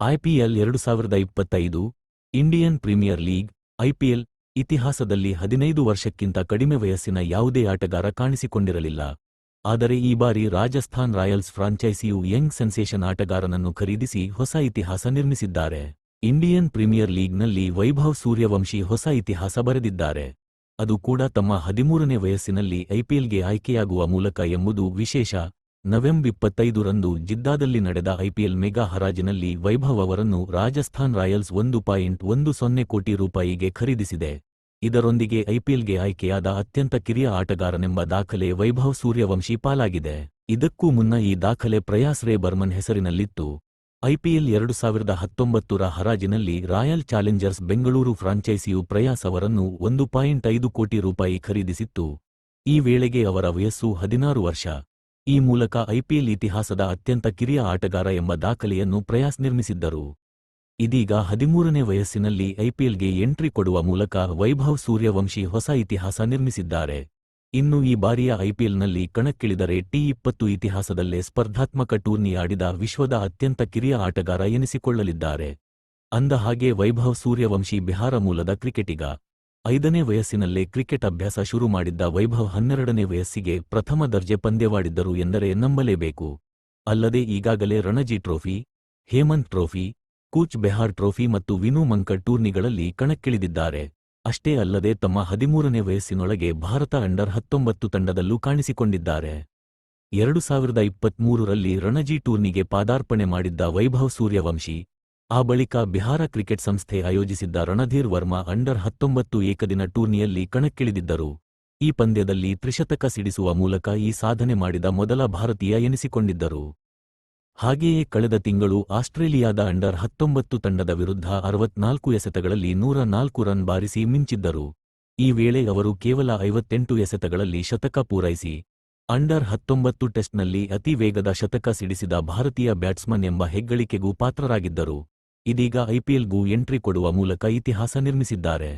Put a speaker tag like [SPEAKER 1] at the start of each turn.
[SPEAKER 1] IPL 2025 Indian Premier League IPL ಇತಿಹಾಸದಲ್ಲಿ 15 ವರ್ಷಕ್ಕಿಂತ ಕಡಿಮೆ ವಯಸ್ಸಿನ ಯಾವುದೇ ಆಟಗಾರ ಕಾಣಿಸಿಕೊಂಡಿರಲಿಲ್ಲ. ಆದರೆ ಈ ಬಾರಿ ರಾಜಸ್ಥಾನ್ ರಾಯಲ್ಸ್ ಫ್ರಾಂಚೈಸಿಯು ಯಂಗ್ ಸೆನ್ಸೇಷನ್ ಆಟಗಾರನನ್ನು ಖರೀದಿಸಿ ಹೊಸ ಇತಿಹಾಸ ನಿರ್ಮಿಸಿದ್ದಾರೆ. ಇಂಡಿಯನ್ ಪ್ರೀಮಿಯರ್ ಲೀಗ್ನಲ್ಲಿ ವೈಭವ್ ಸೂರ್ಯವಂಶಿ ಹೊಸ ಇತಿಹಾಸ ಬರೆದಿದ್ದಾರೆ. ಅದು ಕೂಡ ತಮ್ಮ 13ನೇ ವಯಸ್ಸಿನಲ್ಲಿ ಐಪಿಎಲ್ಗೆ ಆಯ್ಕೆಯಾಗುವ ಮೂಲಕ ಎಂಬುದು ವಿಶೇಷ. ನವೆಂಬರ್ 25ರಂದು ಜಿದ್ದಾದಲ್ಲಿ ನಡೆದ ಐಪಿಎಲ್ ಮೆಗಾ ಹರಾಜಿನಲ್ಲಿ ವೈಭವ್ ಅವರನ್ನು ರಾಜಸ್ಥಾನ್ ರಾಯಲ್ಸ್ ₹1.10 ಕೋಟಿ ಖರೀದಿಸಿದೆ. ಇದರೊಂದಿಗೆ ಐಪಿಎಲ್ಗೆ ಆಯ್ಕೆಯಾದ ಅತ್ಯಂತ ಕಿರಿಯ ಆಟಗಾರನೆಂಬ ದಾಖಲೆ ವೈಭವ್ ಸೂರ್ಯವಂಶಿ ಪಾಲಾಗಿದೆ. ಇದಕ್ಕೂ ಮುನ್ನ ಈ ದಾಖಲೆ ಪ್ರಯಾಸ್ ರೇ ಬರ್ಮನ್ ಹೆಸರಿನಲ್ಲಿತ್ತು. ಐಪಿಎಲ್ 2019ರ ಹರಾಜಿನಲ್ಲಿ ರಾಯಲ್ ಚಾಲೆಂಜರ್ಸ್ ಬೆಂಗಳೂರು ಫ್ರಾಂಚೈಸಿಯು ಪ್ರಯಾಸ್ ಅವರನ್ನು ₹1.5 ಕೋಟಿ ಖರೀದಿಸಿತ್ತು. ಈ ವೇಳೆಗೆ ಅವರ ವಯಸ್ಸು 16 ವರ್ಷ. ಈ ಮೂಲಕ ಐಪಿಎಲ್ ಇತಿಹಾಸದ ಅತ್ಯಂತ ಕಿರಿಯ ಆಟಗಾರ ಎಂಬ ದಾಖಲೆಯನ್ನು ಪ್ರಯಾಸ್ ನಿರ್ಮಿಸಿದ್ದರು. ಇದೀಗ 13ನೇ ವಯಸ್ಸಿನಲ್ಲಿ ಐಪಿಎಲ್ಗೆ ಎಂಟ್ರಿ ಕೊಡುವ ಮೂಲಕ ವೈಭವ್ ಸೂರ್ಯವಂಶಿ ಹೊಸ ಇತಿಹಾಸ ನಿರ್ಮಿಸಿದ್ದಾರೆ. ಇನ್ನು ಈ ಬಾರಿಯ ಐಪಿಎಲ್ನಲ್ಲಿ ಕಣಕ್ಕಿಳಿದರೆ ಟಿ20 ಇತಿಹಾಸದಲ್ಲೇ ಸ್ಪರ್ಧಾತ್ಮಕ ಟೂರ್ನಿ ಆಡಿದ ವಿಶ್ವದ ಅತ್ಯಂತ ಕಿರಿಯ ಆಟಗಾರ ಎನಿಸಿಕೊಳ್ಳಲಿದ್ದಾರೆ. ಅಂದಹಾಗೆ ವೈಭವ್ ಸೂರ್ಯವಂಶಿ ಬಿಹಾರ ಮೂಲದ ಕ್ರಿಕೆಟಿಗ. 5ನೇ ವಯಸ್ಸಿನಲ್ಲೇ ಕ್ರಿಕೆಟ್ ಅಭ್ಯಾಸ ಶುರು ಮಾಡಿದ್ದ ವೈಭವ್ 12ನೇ ವಯಸ್ಸಿಗೆ ಪ್ರಥಮ ದರ್ಜೆ ಪಂದ್ಯವಾಡಿದ್ದರು ಎಂದರೆ ನಂಬಲೇಬೇಕು. ಅಲ್ಲದೆ ಈಗಾಗಲೇ Ranji trophy, Hemant trophy, Cooch Behar trophy ಮತ್ತು ವಿನು ಮಂಕಡ್ ಟೂರ್ನಿಗಳಲ್ಲಿ ಕಣಕ್ಕಿಳಿದಿದ್ದಾರೆ. ಅಷ್ಟೇ ಅಲ್ಲದೆ ತಮ್ಮ 13ನೇ ವಯಸ್ಸಿನೊಳಗೆ ಭಾರತ ಅಂಡರ್-19 ತಂಡದಲ್ಲೂ ಕಾಣಿಸಿಕೊಂಡಿದ್ದಾರೆ. 2023ರಲ್ಲಿ ರಣಜಿ ಟೂರ್ನಿಗೆ ಪಾದಾರ್ಪಣೆ ಮಾಡಿದ್ದ ವೈಭವ್ ಸೂರ್ಯವಂಶಿ ಆ ಬಳಿಕ ಬಿಹಾರ ಕ್ರಿಕೆಟ್ ಸಂಸ್ಥೆ ಆಯೋಜಿಸಿದ್ದ ರಣಧೀರ್ ವರ್ಮಾ ಅಂಡರ್-19 ಏಕದಿನ ಟೂರ್ನಿಯಲ್ಲಿ ಕಣಕ್ಕಿಳಿದಿದ್ದರು. ಈ ಪಂದ್ಯದಲ್ಲಿ ತ್ರಿಶತಕ ಸಿಡಿಸುವ ಮೂಲಕ ಈ ಸಾಧನೆ ಮಾಡಿದ ಮೊದಲ ಭಾರತೀಯ ಎನಿಸಿಕೊಂಡಿದ್ದರು. ಹಾಗೆಯೇ ಕಳೆದ ತಿಂಗಳು ಆಸ್ಟ್ರೇಲಿಯಾದ ಅಂಡರ್-19 ತಂಡದ ವಿರುದ್ಧ 64 ಎಸೆತಗಳಲ್ಲಿ 104 ರನ್ ಬಾರಿಸಿ ಮಿಂಚಿದ್ದರು. ಈ ವೇಳೆ ಅವರು ಕೇವಲ 58 ಎಸೆತಗಳಲ್ಲಿ ಶತಕ ಪೂರೈಸಿ ಅಂಡರ್-19 ಟೆಸ್ಟ್ನಲ್ಲಿ ಅತಿ ವೇಗದ ಶತಕ ಸಿಡಿಸಿದ ಭಾರತೀಯ ಬ್ಯಾಟ್ಸ್ಮನ್ ಎಂಬ ಹೆಗ್ಗಳಿಕೆಗೂ ಪಾತ್ರರಾಗಿದ್ದರು. ಇದೀಗ ಐಪಿಎಲ್ಗೂ ಎಂಟ್ರಿ ಕೊಡುವ ಮೂಲಕ ಇತಿಹಾಸ ನಿರ್ಮಿಸಿದ್ದಾರೆ.